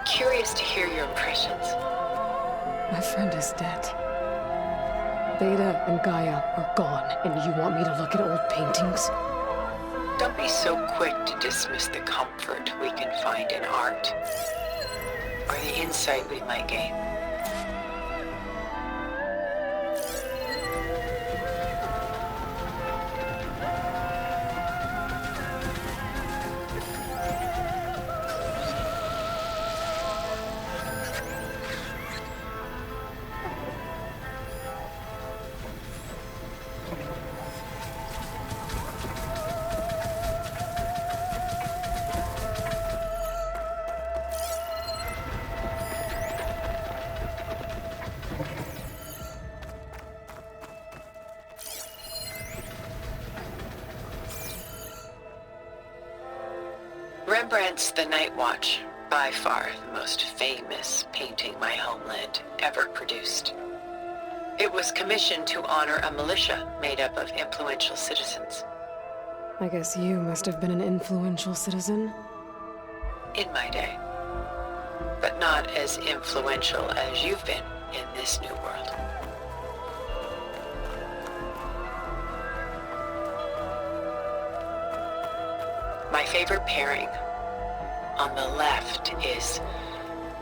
Curious to hear your impressions. My friend is dead. Beta and Gaia are gone, and you want me to look at old paintings? Don't be so quick to dismiss the comfort we can find in art, or the insight we might gain. Rembrandt's The Night Watch, by far the most famous painting my homeland ever produced. It was commissioned to honor a militia made up of influential citizens. I guess you must have been an influential citizen. In my day. But not as influential as you've been in this new world. My favorite pairing on the left is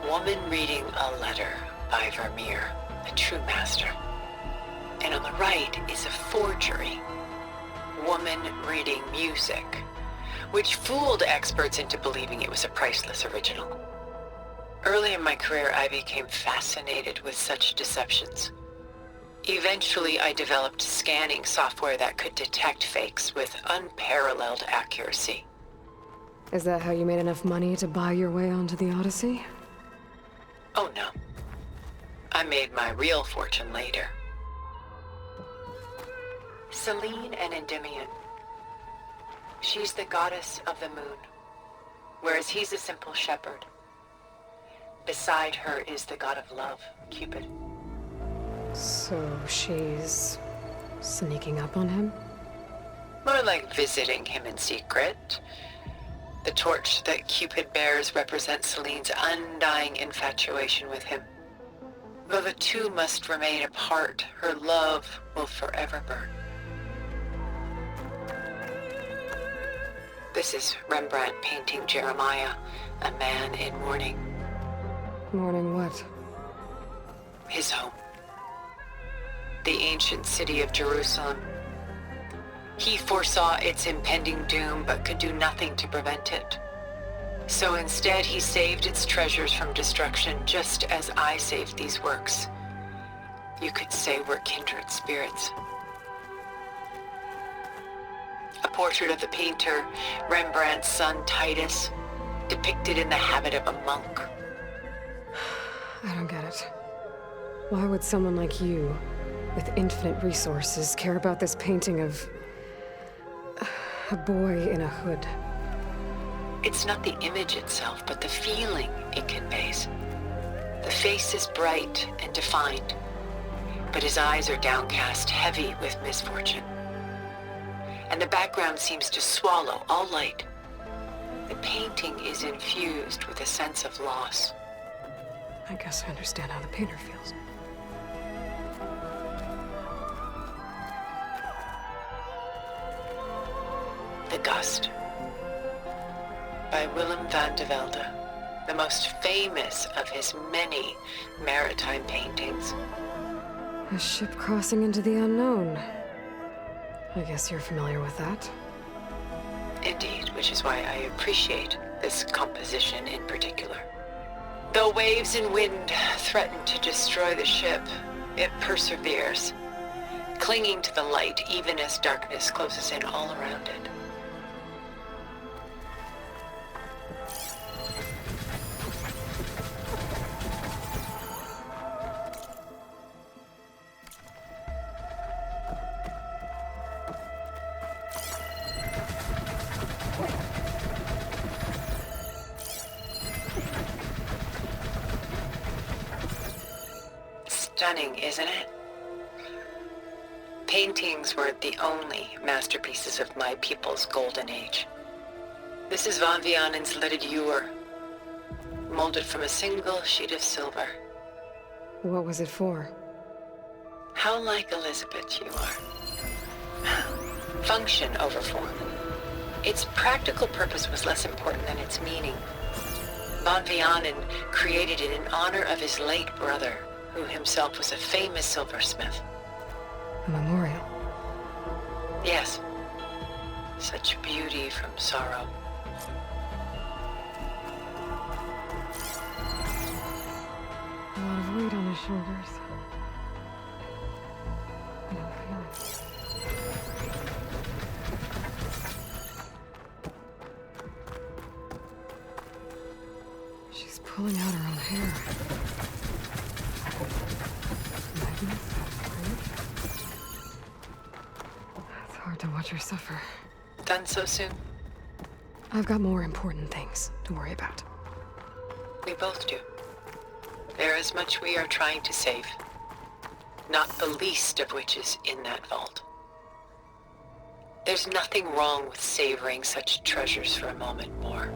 Woman Reading a Letter by Vermeer, a true master. And on the right is a forgery, Woman Reading Music, which fooled experts into believing it was a priceless original. Early in my career, I became fascinated with such deceptions. Eventually, I developed scanning software that could detect fakes with unparalleled accuracy. Is that how you made enough money to buy your way onto the Odyssey? Oh no. I made my real fortune later. Selene and Endymion. She's the goddess of the moon, whereas he's a simple shepherd. Beside her is the god of love, Cupid. So she's sneaking up on him? More like visiting him in secret. The torch that Cupid bears represents Selene's undying infatuation with him. Though the two must remain apart, her love will forever burn. This is Rembrandt painting Jeremiah, a man in mourning. Mourning what? His home. The ancient city of Jerusalem. He foresaw its impending doom, but could do nothing to prevent it. So instead, he saved its treasures from destruction, just as I saved these works. You could say we're kindred spirits. A portrait of the painter, Rembrandt's son Titus, depicted in the habit of a monk. I don't get it. Why would someone like you, with infinite resources, care about this painting of a boy in a hood? It's not the image itself, but the feeling it conveys. The face is bright and defined, but his eyes are downcast, heavy with misfortune. And the background seems to swallow all light. The painting is infused with a sense of loss. I guess I understand how the painter feels. The Gust, by Willem van de Velde, the most famous of his many maritime paintings. A ship crossing into the unknown. I guess you're familiar with that. Indeed, which is why I appreciate this composition in particular. Though waves and wind threaten to destroy the ship, it perseveres, clinging to the light even as darkness closes in all around it. Stunning, isn't it? Paintings weren't the only masterpieces of my people's golden age. This is Van Vianen's Leaded Ewer, molded from a single sheet of silver. What was it for? How like Elizabeth you are. Function over form. Its practical purpose was less important than its meaning. Von Vianen created it in honor of his late brother, who himself was a famous silversmith. A memorial. Yes. Such beauty from sorrow. A lot of weight on his shoulders. I don't feel it. She's pulling out her own hair. Magnus, it's hard to watch her suffer. Done so soon? I've got more important things to worry about. We both do. There is much we are trying to save. Not the least of which is in that vault. There's nothing wrong with savoring such treasures for a moment more.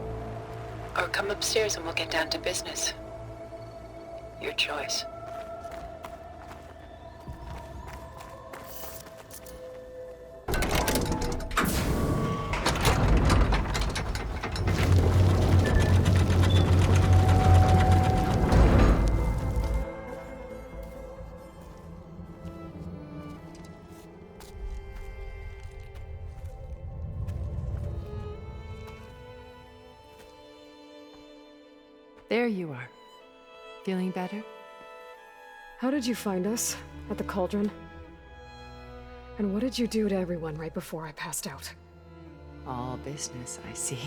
Or come upstairs and we'll get down to business. Your choice. There you are. Feeling better? How did you find us? At the Cauldron? And what did you do to everyone right before I passed out? All business, I see.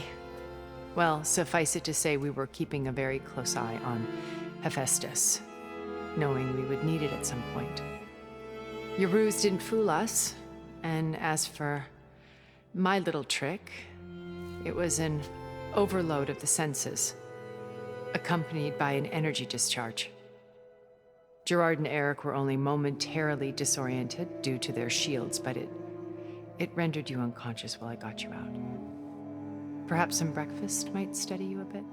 Well, suffice it to say we were keeping a very close eye on Hephaestus, knowing we would need it at some point. Your ruse didn't fool us, and as for my little trick, it was an overload of the senses, accompanied by an energy discharge. Gerard and Eric were only momentarily disoriented due to their shields, but it rendered you unconscious while I got you out. Perhaps some breakfast might steady you a bit?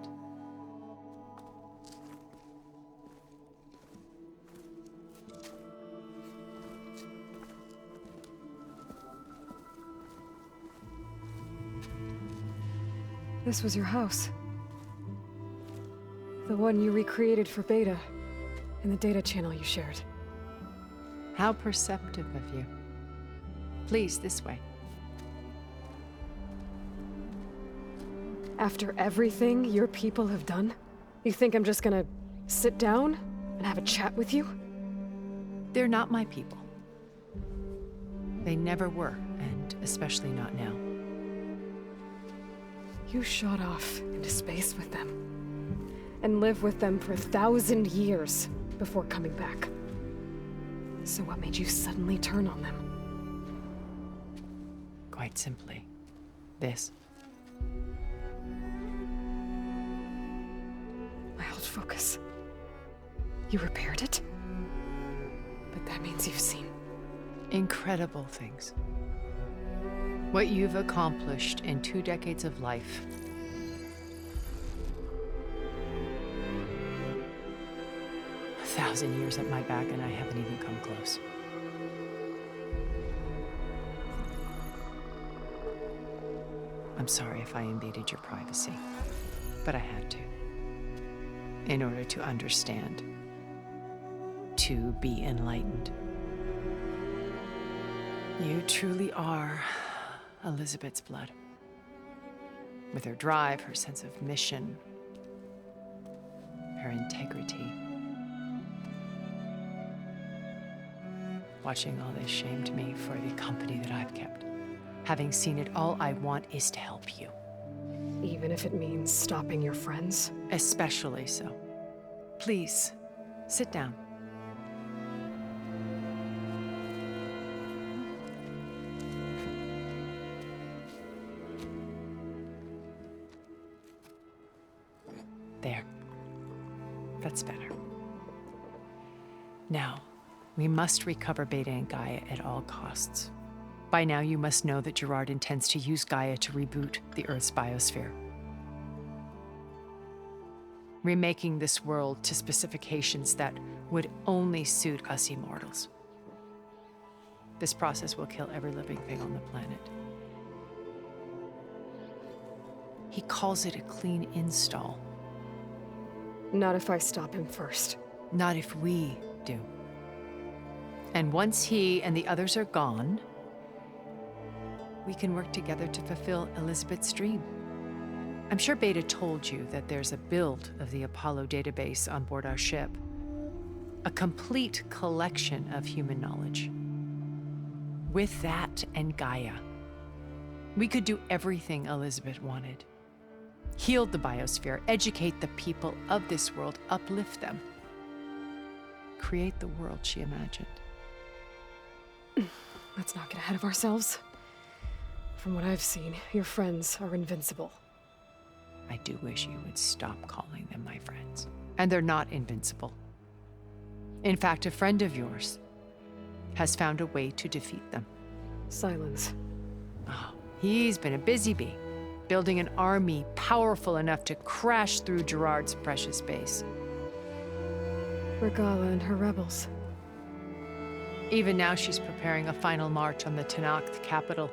This was your house. The one you recreated for Beta, in the data channel you shared. How perceptive of you. Please, this way. After everything your people have done, you think I'm just gonna sit down and have a chat with you? They're not my people. They never were, and especially not now. You shot off into space with them, and lived with them for 1,000 years before coming back. So what made you suddenly turn on them? Quite simply, this. My old focus. You repaired it? But that means you've seen Incredible things. What you've accomplished in 2 decades of life. A 1,000 years at my back and I haven't even come close. I'm sorry if I invaded your privacy, but I had to. In order to understand. To be enlightened. You truly are Elizabeth's blood. With her drive, her sense of mission, her integrity. Watching all this shamed me for the company that I've kept. Having seen it, all I want is to help you. even if it means stopping your friends? Especially so. Please, sit down. There. That's better. Now, we must recover Beta and Gaia at all costs. By now, you must know that Gerard intends to use Gaia to reboot the Earth's biosphere. remaking this world to specifications that would only suit us immortals. This process will kill every living thing on the planet. He calls it a clean install. Not if I stop him first. Not if we do. And once he and the others are gone, we can work together to fulfill Elizabeth's dream. I'm sure Beta told you that there's a build of the Apollo database on board our ship. A complete collection of human knowledge. With that and Gaia, we could do everything Elizabeth wanted. Heal the biosphere, educate the people of this world, uplift them. Create the world she imagined. Let's not get ahead of ourselves. From what I've seen, your friends are invincible. I do wish you would stop calling them my friends. And they're not invincible. In fact, a friend of yours has found a way to defeat them. Silence. Oh, he's been a busy bee, building an army powerful enough to crash through Gerard's precious base. Regala and her rebels. Even now, she's preparing a final march on the Tenakth capital.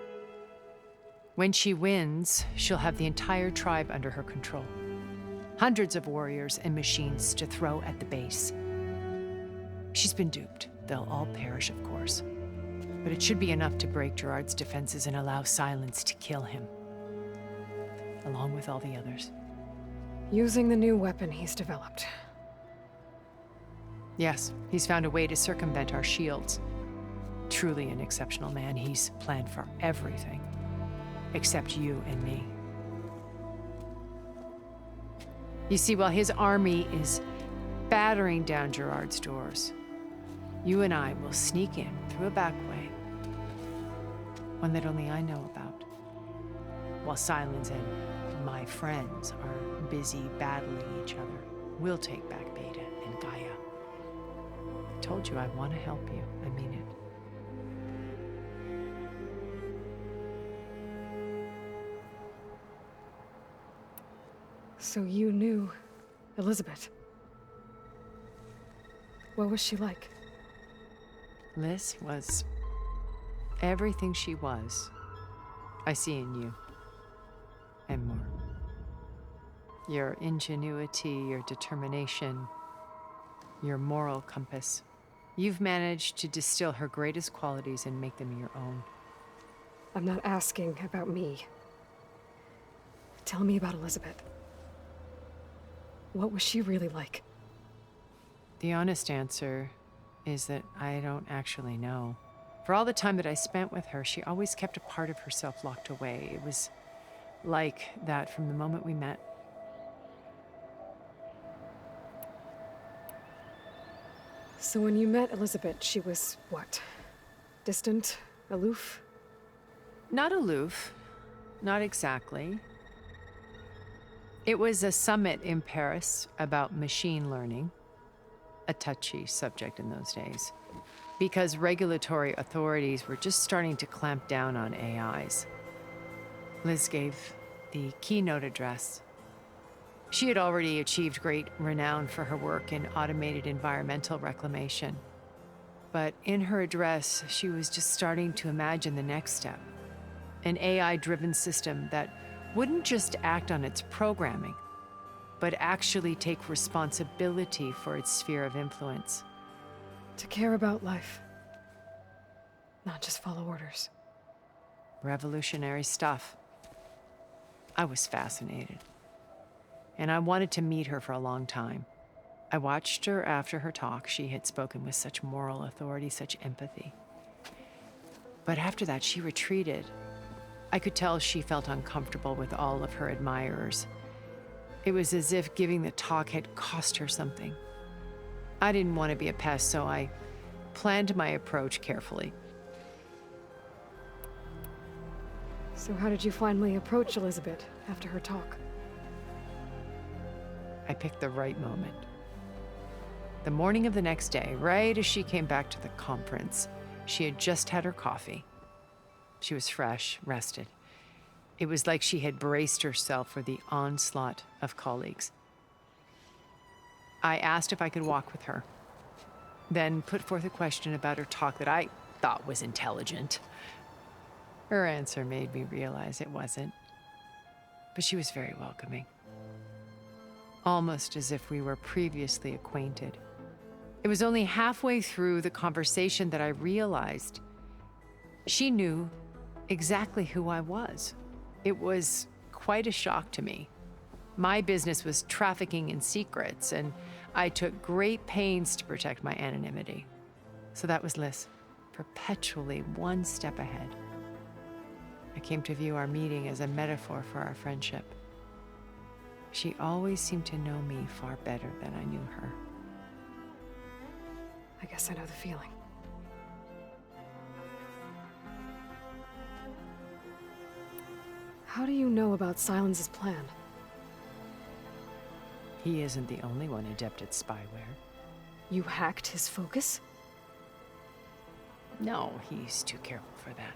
When she wins, she'll have the entire tribe under her control. Hundreds of warriors and machines to throw at the base. She's been duped. They'll all perish, of course. But it should be enough to break Gerard's defenses and allow Silence to kill him. Along with all the others. Using the new weapon he's developed. Yes, he's found a way to circumvent our shields. Truly an exceptional man. He's planned for everything. Except you and me. You see, while his army is battering down Gerard's doors, you and I will sneak in through a back way. One that only I know about. While Silence and my friends are busy battling each other, we'll take back Beta and Gaia. I told you I want to help you. I mean it. So you knew Elizabeth. What was she like? Liz was everything she was. I see in you. And more. Your ingenuity, your determination, your moral compass. You've managed to distill her greatest qualities and make them your own. I'm not asking about me. Tell me about Elizabeth. What was she really like? The honest answer is that I don't actually know. For all the time that I spent with her, she always kept a part of herself locked away. It was like that from the moment we met. So when you met Elizabeth, she was what? Distant? Aloof? Not aloof. Not exactly. It was a summit in Paris about machine learning, a touchy subject in those days, because regulatory authorities were just starting to clamp down on AIs. Liz gave the keynote address. She had already achieved great renown for her work in automated environmental reclamation. But in her address, she was just starting to imagine the next step, an AI-driven system that wouldn't just act on its programming, but actually take responsibility for its sphere of influence. To care about life. Not just follow orders. Revolutionary stuff. I was fascinated. And I wanted to meet her for a long time. I watched her after her talk. She had spoken with such moral authority, such empathy. But after that, she retreated. I could tell she felt uncomfortable with all of her admirers. It was as if giving the talk had cost her something. I didn't want to be a pest, so I planned my approach carefully. So how did you finally approach Elizabeth after her talk? I picked the right moment. The morning of the next day, right as she came back to the conference, she had just had her coffee. She was fresh, rested. It was like she had braced herself for the onslaught of colleagues. I asked if I could walk with her, then put forth a question about her talk that I thought was intelligent. Her answer made me realize it wasn't, but she was very welcoming. Almost as if we were previously acquainted. It was only halfway through the conversation that I realized she knew exactly who I was. It was quite a shock to me. My business was trafficking in secrets, and I took great pains to protect my anonymity. So that was Liz, perpetually one step ahead. I came to view our meeting as a metaphor for our friendship. She always seemed to know me far better than I knew her. I guess I know the feeling. How do you know about Silence's plan? He isn't the only one adept at spyware. You hacked his focus? No, he's too careful for that.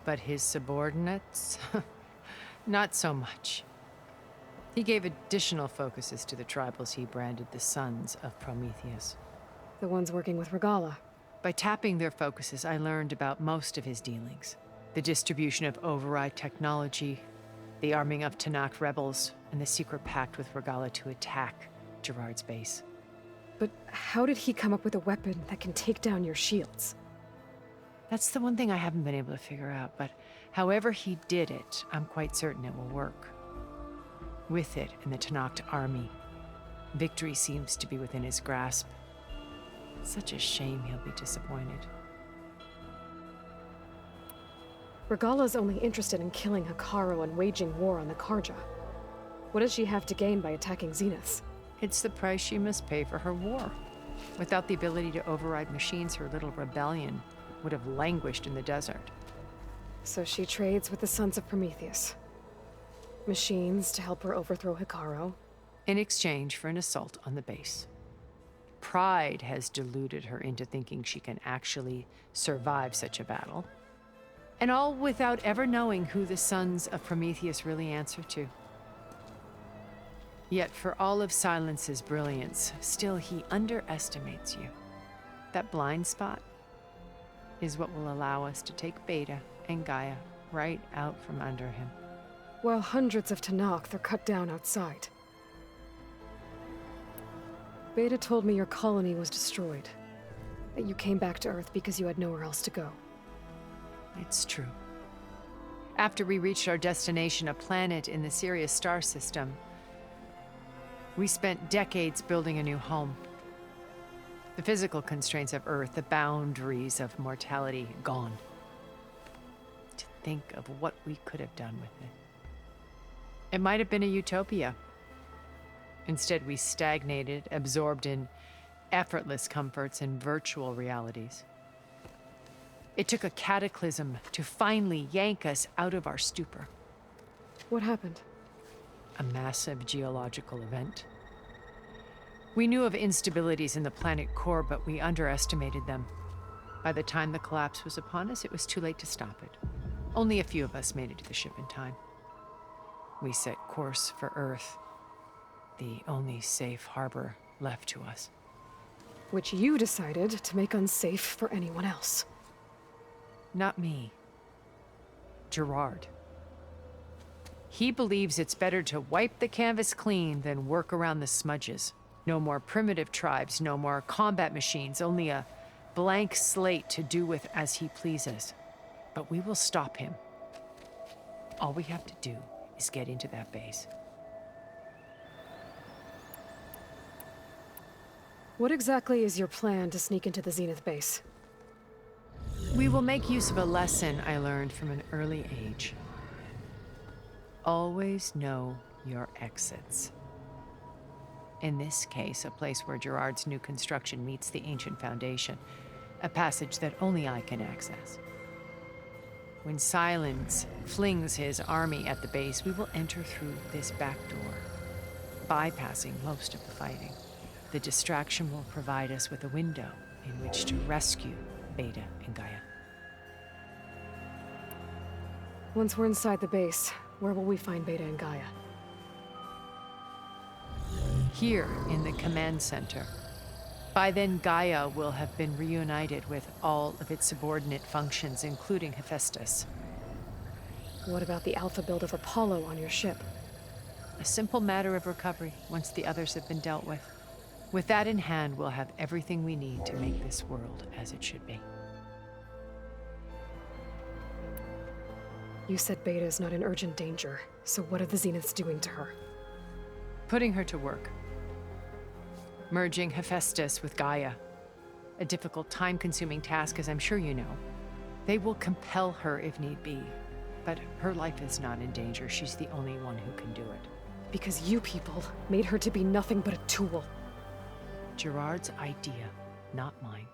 But his subordinates? Not so much. He gave additional focuses to the tribals he branded the Sons of Prometheus. The ones working with Regalla. By tapping their focuses, I learned about most of his dealings. The distribution of override technology, the arming of Tanakh rebels, and the secret pact with Regalla to attack Gerard's base. But how did he come up with a weapon that can take down your shields? That's the one thing I haven't been able to figure out, but however he did it, I'm quite certain it will work. With it and the Tanakh army, victory seems to be within his grasp. Such a shame he'll be disappointed. Regalla's only interested in killing Hekarro and waging war on the Karja. What does she have to gain by attacking Zeniths? It's the price she must pay for her war. Without the ability to override machines, her little rebellion would have languished in the desert. So she trades with the Sons of Prometheus. Machines to help her overthrow Hekarro. In exchange for an assault on the base. Pride has deluded her into thinking she can actually survive such a battle. And all without ever knowing who the Sons of Prometheus really answer to. Yet for all of Silence's brilliance, still he underestimates you. That blind spot is what will allow us to take Beta and Gaia right out from under him. While hundreds of Tanakh are cut down outside. Beta told me your colony was destroyed. That you came back to Earth because you had nowhere else to go. It's true. After we reached our destination, a planet in the Sirius star system, we spent decades building a new home. The physical constraints of Earth, the boundaries of mortality, gone. To think of what we could have done with it. It might have been a utopia. Instead, we stagnated, absorbed in effortless comforts and virtual realities. It took a cataclysm to finally yank us out of our stupor. What happened? A massive geological event. We knew of instabilities in the planet core, but we underestimated them. By the time the collapse was upon us, it was too late to stop it. Only a few of us made it to the ship in time. We set course for Earth, the only safe harbor left to us. Which you decided to make unsafe for anyone else. Not me. Gerard. He believes it's better to wipe the canvas clean than work around the smudges. No more primitive tribes, no more combat machines, only a blank slate to do with as he pleases. But we will stop him. All we have to do is get into that base. What exactly is your plan to sneak into the Zenith base? We will make use of a lesson I learned from an early age. Always know your exits. In this case, a place where Gerard's new construction meets the ancient foundation, a passage that only I can access. When Silence flings his army at the base, we will enter through this back door, bypassing most of the fighting. The distraction will provide us with a window in which to rescue Beta and Gaia. Once we're inside the base, where will we find Beta and Gaia? here in the command center. By then, Gaia will have been reunited with all of its subordinate functions, including Hephaestus. What about the alpha build of Apollo on your ship? A simple matter of recovery once the others have been dealt with. With that in hand, we'll have everything we need to make this world as it should be. You said Beta is not in urgent danger, so what are the Zeniths doing to her? Putting her to work. Merging Hephaestus with Gaia. A difficult, time-consuming task, as I'm sure you know. They will compel her if need be. But her life is not in danger. She's the only one who can do it. Because you people made her to be nothing but a tool. Gerard's idea, not mine.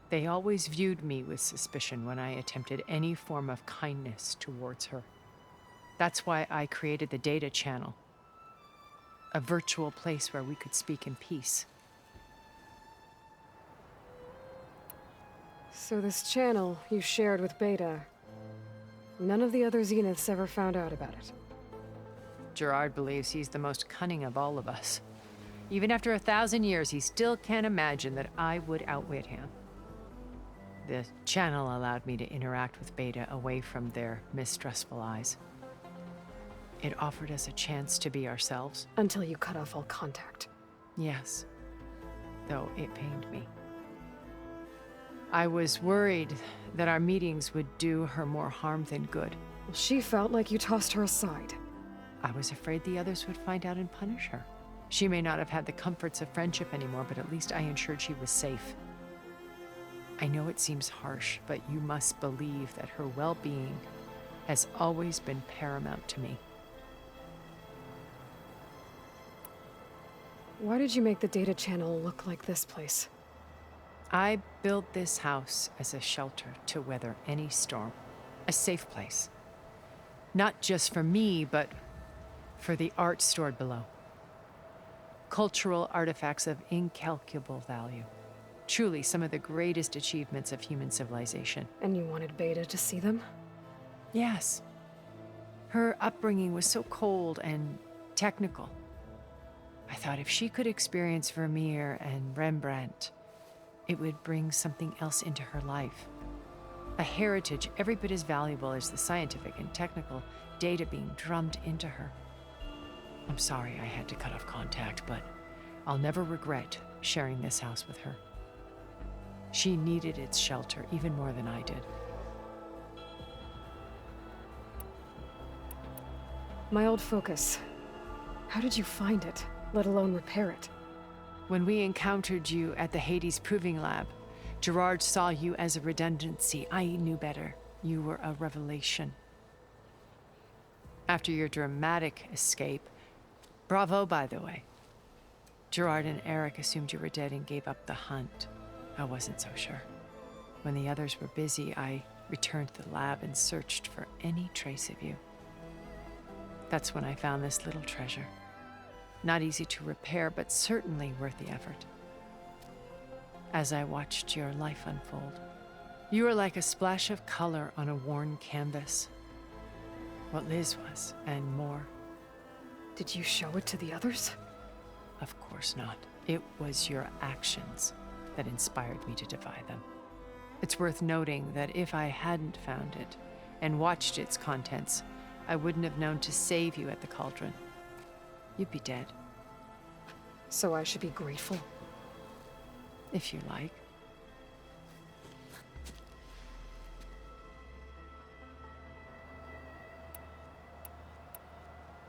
They always viewed me with suspicion when I attempted any form of kindness towards her. That's why I created the data channel. A virtual place where we could speak in peace. So this channel you shared with Beta, none of the other Zeniths ever found out about it. Gerard believes he's the most cunning of all of us. Even after 1,000 years, he still can't imagine that I would outwit him. The channel allowed me to interact with Beta away from their mistrustful eyes. It offered us a chance to be ourselves. Until you cut off all contact. Yes, though it pained me. I was worried that our meetings would do her more harm than good. Well, she felt like you tossed her aside. I was afraid the others would find out and punish her. She may not have had the comforts of friendship anymore, but at least I ensured she was safe. I know it seems harsh, but you must believe that her well-being has always been paramount to me. Why did you make the data channel look like this place? I built this house as a shelter to weather any storm. A safe place. Not just for me, but for the art stored below. Cultural artifacts of incalculable value. Truly some of the greatest achievements of human civilization. And you wanted Beta to see them? Yes. Her upbringing was so cold and technical. I thought if she could experience Vermeer and Rembrandt, it would bring something else into her life. A heritage every bit as valuable as the scientific and technical data being drummed into her. I'm sorry I had to cut off contact, but I'll never regret sharing this house with her. She needed its shelter even more than I did. My old focus. How did you find it, let alone repair it? When we encountered you at the Hades Proving Lab, Gerard saw you as a redundancy. I knew better. You were a revelation. After your dramatic escape, bravo, by the way. Gerard and Eric assumed you were dead and gave up the hunt. I wasn't so sure. When the others were busy, I returned to the lab and searched for any trace of you. That's when I found this little treasure. Not easy to repair, but certainly worth the effort. As I watched your life unfold, you were like a splash of color on a worn canvas. What Liz was, and more. Did you show it to the others? Of course not. It was your actions that inspired me to defy them. It's worth noting that if I hadn't found it and watched its contents, I wouldn't have known to save you at the cauldron. You'd be dead. So I should be grateful? If you like.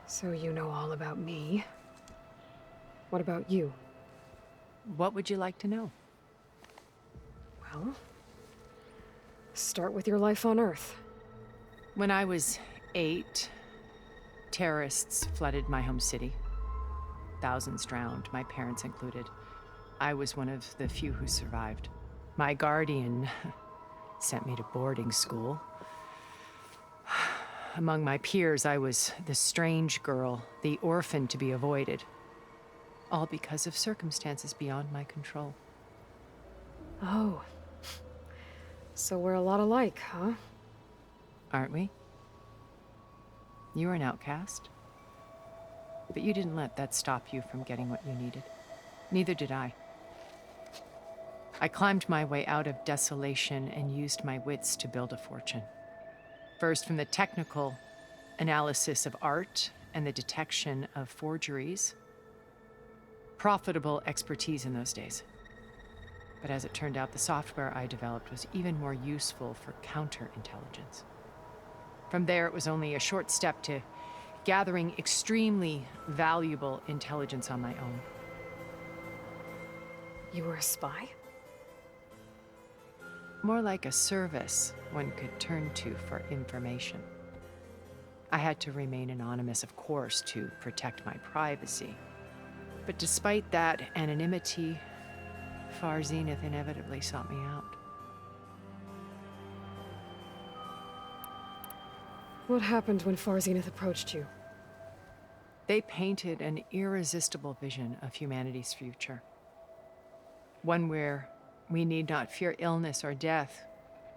So you know all about me. What about you? What would you like to know? Well, start with your life on Earth. When I was 8, terrorists flooded my home city. Thousands drowned, my parents included. I was one of the few who survived. My guardian sent me to boarding school. Among my peers, I was the strange girl, the orphan to be avoided. All because of circumstances beyond my control. Oh. So we're a lot alike, huh? Aren't we? You're an outcast. But you didn't let that stop you from getting what you needed. Neither did I. I climbed my way out of desolation and used my wits to build a fortune. First, from the technical analysis of art and the detection of forgeries. Profitable expertise in those days. But as it turned out, the software I developed was even more useful for counterintelligence. From there, it was only a short step to gathering extremely valuable intelligence on my own. You were a spy? More like a service one could turn to for information. I had to remain anonymous, of course, to protect my privacy. But despite that anonymity, Far Zenith inevitably sought me out. What happened when Far Zenith approached you? They painted an irresistible vision of humanity's future. One where we need not fear illness or death,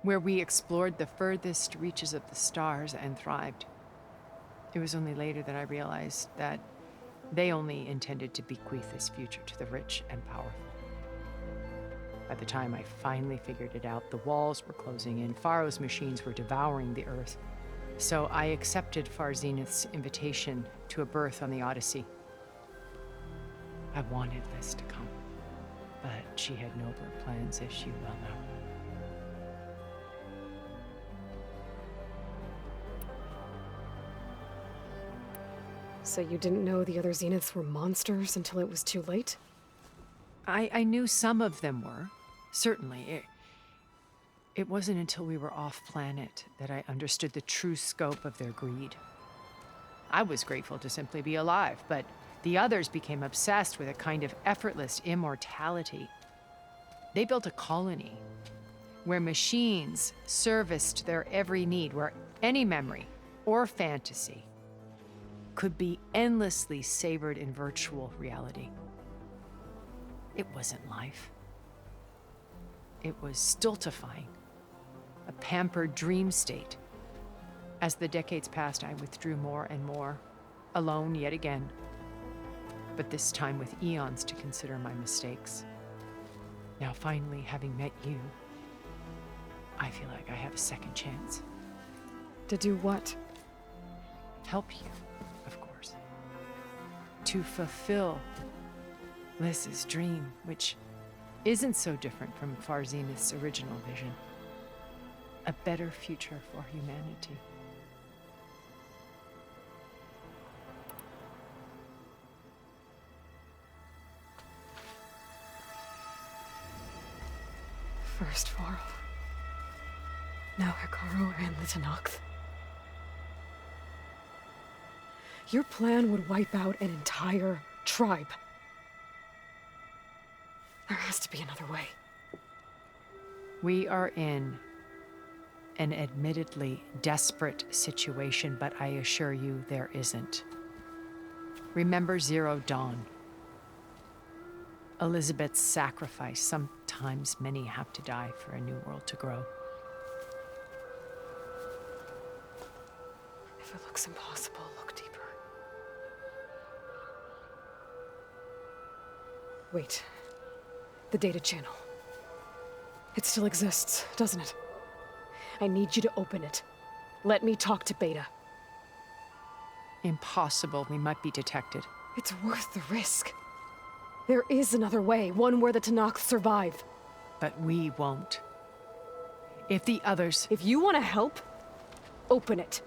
where we explored the furthest reaches of the stars and thrived. It was only later that I realized that they only intended to bequeath this future to the rich and powerful. By the time I finally figured it out, the walls were closing in, Pharaoh's machines were devouring the Earth. So I accepted Far Zenith's invitation to a berth on the Odyssey. I wanted this to come, but she had nobler plans, as you well know. So you didn't know the other Zeniths were monsters until it was too late? I knew some of them were, certainly. It wasn't until we were off-planet that I understood the true scope of their greed. I was grateful to simply be alive, but the others became obsessed with a kind of effortless immortality. They built a colony where machines serviced their every need, where any memory or fantasy could be endlessly savored in virtual reality. It wasn't life. It was stultifying, a pampered dream state. As the decades passed, I withdrew more and more, alone yet again, but this time with eons to consider my mistakes. Now finally, having met you, I feel like I have a second chance. To do what? Help you, of course. To fulfill Liz's dream, which isn't so different from Far Zenith's original vision. A better future for humanity. First Varl. Now Hekarro and the Tenakth. Your plan would wipe out an entire tribe. There has to be another way. We are in an admittedly desperate situation, but I assure you there isn't. Remember Zero Dawn. Elizabeth's sacrifice. Sometimes many have to die for a new world to grow. If it looks impossible, look deeper. Wait. The data channel. It still exists, doesn't it? I need you to open it. Let me talk to Beta. Impossible. We might be detected. It's worth the risk. There is another way, one where the Tenakth survive. But we won't. If the others... If you want to help, open it.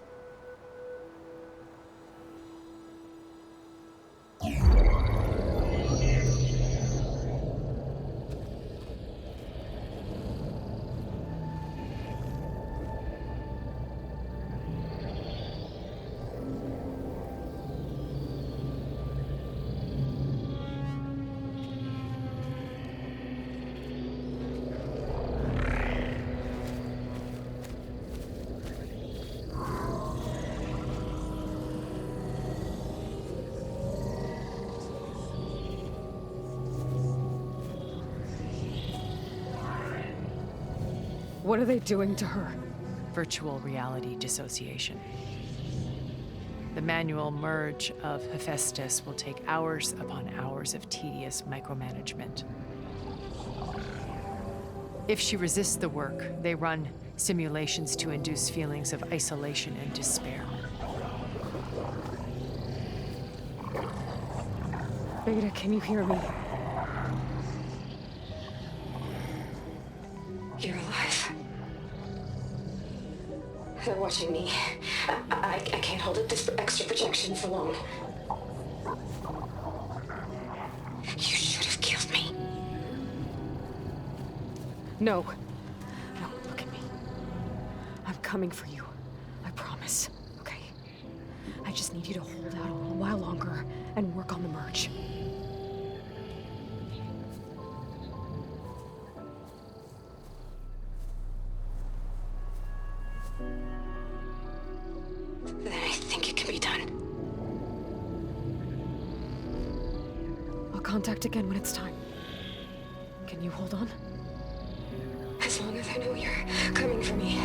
What are they doing to her? Virtual reality dissociation. The manual merge of Hephaestus will take hours upon hours of tedious micromanagement. If she resists the work, they run simulations to induce feelings of isolation and despair. Beta, can you hear me? You're alive. They're watching me. I can't hold up this extra projection for long. You should have killed me. No. No, look at me. I'm coming for you. I promise. Okay? I just need you to hold out a little while longer and work on the merge. Then I think it can be done. I'll contact again when it's time. Can you hold on? As long as I know you're coming for me,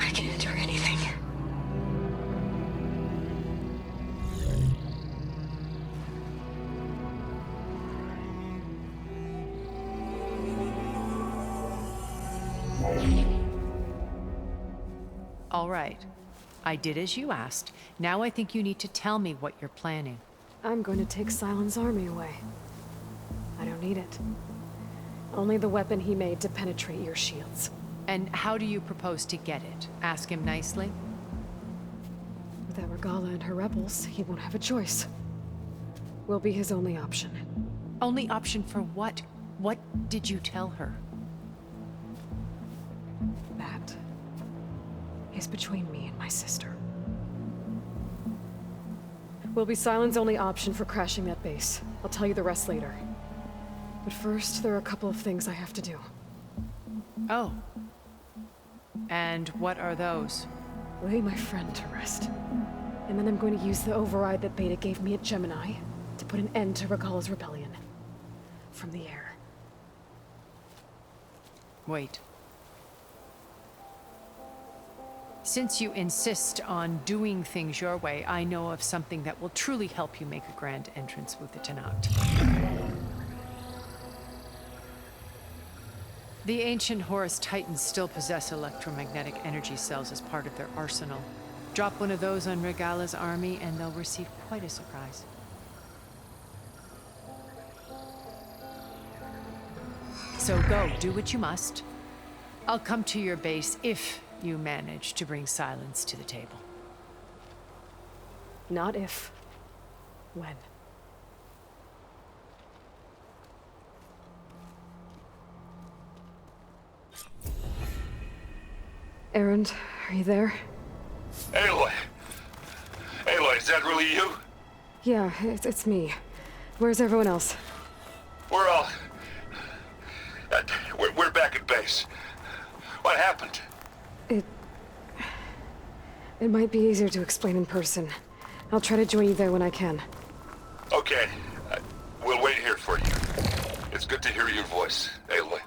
I can endure anything. All right. I did as you asked. Now I think you need to tell me what you're planning. I'm going to take Sylens' army away. I don't need it. Only the weapon he made to penetrate your shields. And how do you propose to get it? Ask him nicely? Without Regala and her rebels, he won't have a choice. We'll be his only option. Only option for what? What did you tell her? That is between me and my sister. Will be Sylens' only option for crashing that base. I'll tell you the rest later. But first, there are a couple of things I have to do. Oh. And what are those? Lay my friend to rest. And then I'm going to use the override that Beta gave me at Gemini to put an end to Regala's rebellion. From the air. Wait. Since you insist on doing things your way, I know of something that will truly help you make a grand entrance with the Tenakth. The ancient Horus Titans still possess electromagnetic energy cells as part of their arsenal. Drop one of those on Regala's army and they'll receive quite a surprise. So go, do what you must. I'll come to your base if you manage to bring Sylens to the table. Not if. When. Erend, are you there? Aloy! Aloy, is that really you? Yeah, it's me. Where's everyone else? We're all... we're back at base. What happened? It might be easier to explain in person. I'll try to join you there when I can. Okay. We'll wait here for you. It's good to hear your voice, Aloy.